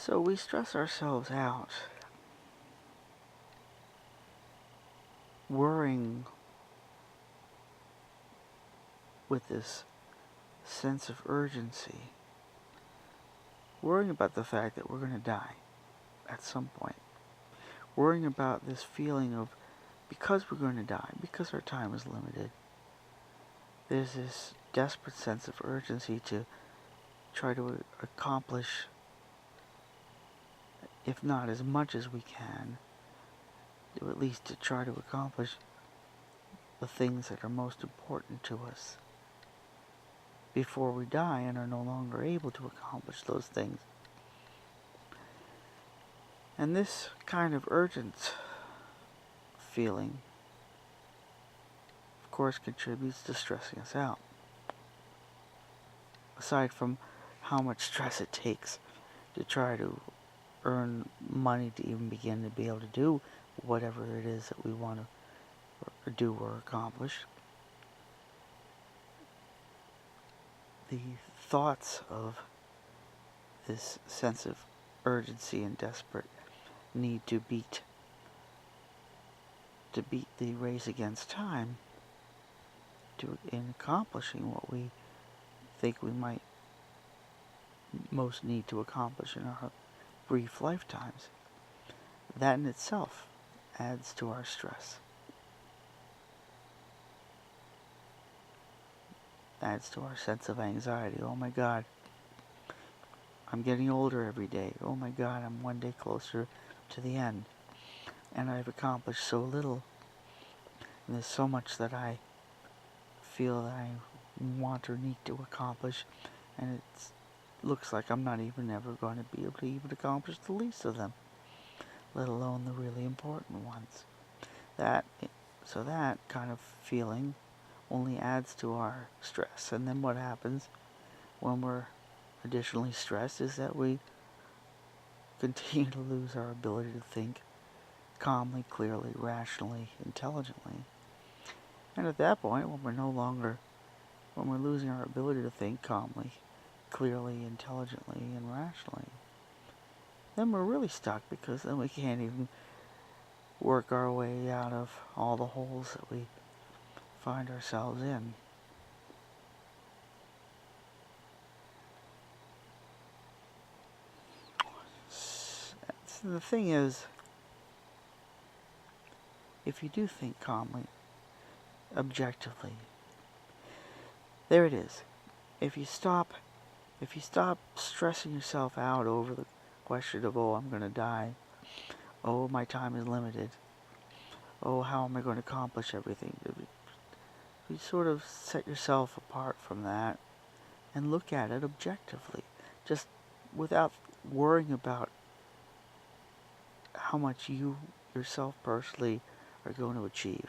So we stress ourselves out, worrying with this sense of urgency, worrying about the fact that we're going to die at some point, worrying about this feeling of because we're going to die, because our time is limited, there's this desperate sense of urgency to try to accomplish, if not as much as we can, or at least to try to accomplish the things that are most important to us before we die and are no longer able to accomplish those things. And this kind of urgent feeling, of course, contributes to stressing us out. Aside from how much stress it takes to try to earn money to even begin to be able to do whatever it is that we want to do or accomplish, the thoughts of this sense of urgency and desperate need to beat the race against time in accomplishing what we think we might most need to accomplish in our brief lifetimes. That in itself adds to our stress. Adds to our sense of anxiety. Oh my God, I'm getting older every day. Oh my God, I'm one day closer to the end. And I've accomplished so little. And there's so much that I feel that I want or need to accomplish. And it looks like I'm not even ever going to be able to even accomplish the least of them, let alone the really important ones. So that kind of feeling only adds to our stress. And then what happens when we're additionally stressed is that we continue to lose our ability to think calmly, clearly, rationally, intelligently. And at that point, when we're losing our ability to think calmly, clearly, intelligently, and rationally, then we're really stuck, because then we can't even work our way out of all the holes that we find ourselves in. So the thing is, if you do think calmly, objectively, there it is. If you stop stressing yourself out over the question of, oh, I'm going to die, oh, my time is limited, oh, how am I going to accomplish everything? You sort of set yourself apart from that and look at it objectively, just without worrying about how much you yourself personally are going to achieve.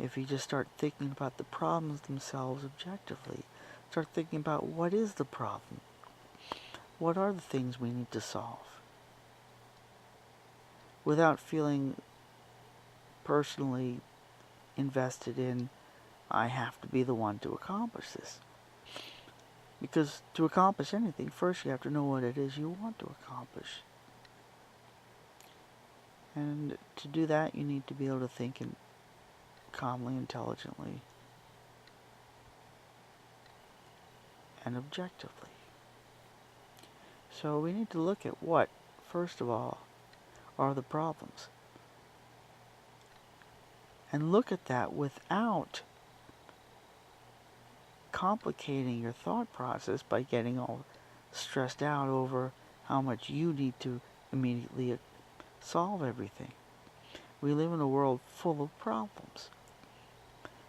If you just start thinking about the problems themselves objectively, start thinking about what is the problem, what are the things we need to solve, without feeling personally invested in, I have to be the one to accomplish this. Because to accomplish anything, first you have to know what it is you want to accomplish. And to do that, you need to be able to think calmly, intelligently, and objectively. So we need to look at what, first of all, are the problems. And look at that without complicating your thought process by getting all stressed out over how much you need to immediately solve everything. We live in a world full of problems.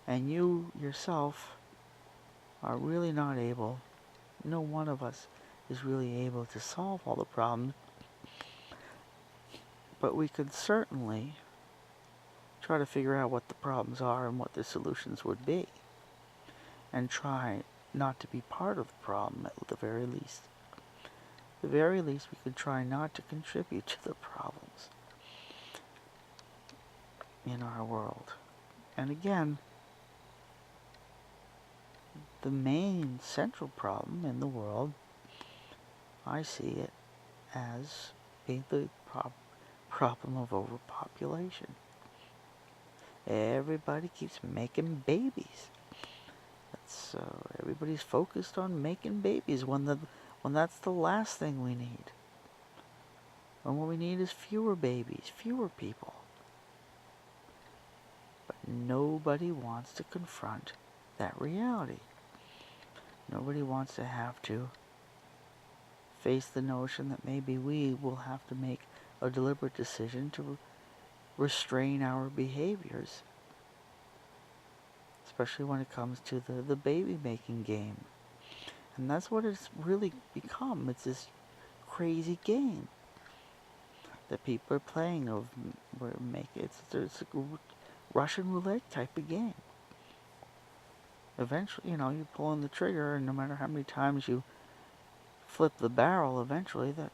And you yourself are really not able, no one of us is really able to solve all the problems. But we could certainly try to figure out what the problems are and what the solutions would be. And try not to be part of the problem at the very least. At the very least, we could try not to contribute to the problems in our world. And again, the main central problem in the world I see it as being the problem of overpopulation. Everybody keeps making babies. Everybody's focused on making babies when that's the last thing we need. And what we need is fewer babies, fewer people. But nobody wants to confront that reality. Nobody wants to have to face the notion that maybe we will have to make a deliberate decision to restrain our behaviors, especially when it comes to the baby making game. And that's what it's really become. It's this crazy game that people are playing of it's a Russian roulette type of game. Eventually, you pull on the trigger, and no matter how many times you flip the barrel, eventually that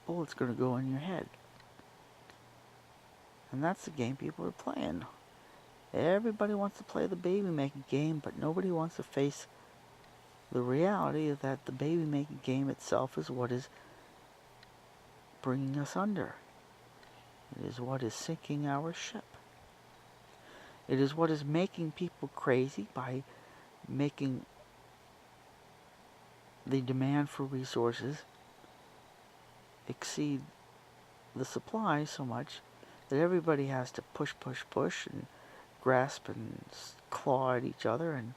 bullet's going to go in your head. And that's the game people are playing. Everybody wants to play the baby making game, but nobody wants to face the reality that the baby making game itself is what is bringing us under. It is what is sinking our ship. It is what is making people crazy by making the demand for resources exceed the supply so much that everybody has to push and grasp and claw at each other and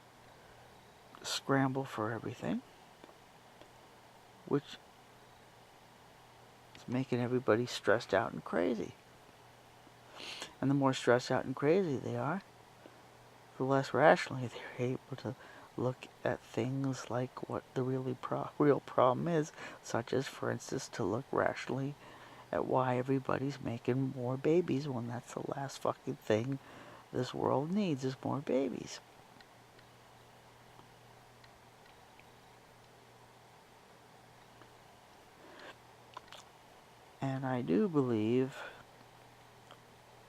scramble for everything, which is making everybody stressed out and crazy. And the more stressed out and crazy they are, the less rationally they're able to look at things like what the real problem is, such as, for instance, to look rationally at why everybody's making more babies when that's the last fucking thing this world needs is more babies. And I do believe,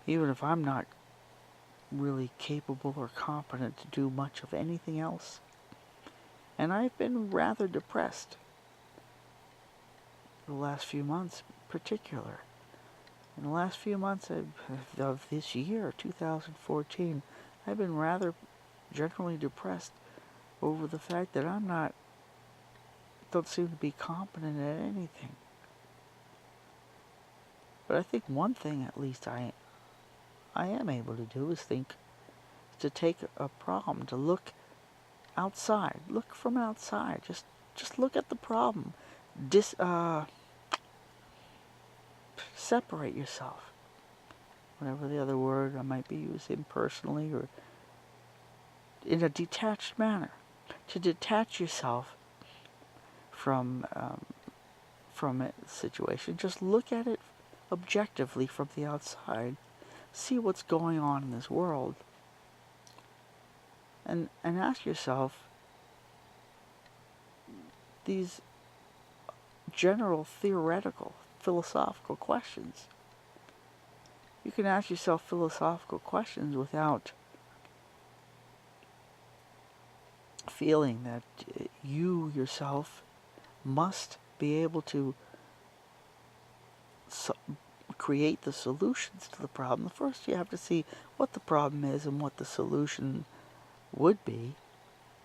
even if I'm not really capable or competent to do much of anything else, and I've been rather depressed the last few months in particular. In the last few months of this year, 2014, I've been rather generally depressed over the fact that don't seem to be competent at anything. But I think one thing at least I am able to do is to take a problem, to look outside, look from outside, just look at the problem, separate yourself, whatever the other word I might be using, personally or in a detached manner, to detach yourself from a situation. Just look at it objectively from the outside, see what's going on in this world, and ask yourself these general, theoretical, philosophical questions. You can ask yourself philosophical questions without feeling that you yourself must be able to create the solutions to the problem. First, you have to see what the problem is and what the solution would be,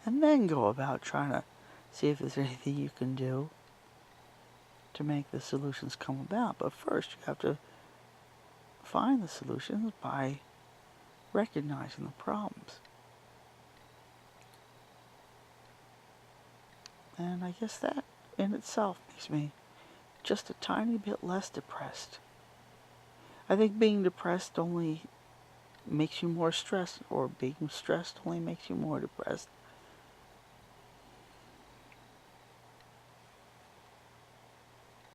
and then go about trying to see if there's anything you can do to make the solutions come about. But first, you have to find the solutions by recognizing the problems. And I guess that in itself makes me just a tiny bit less depressed. I think being depressed only makes you more stressed, or being stressed only makes you more depressed.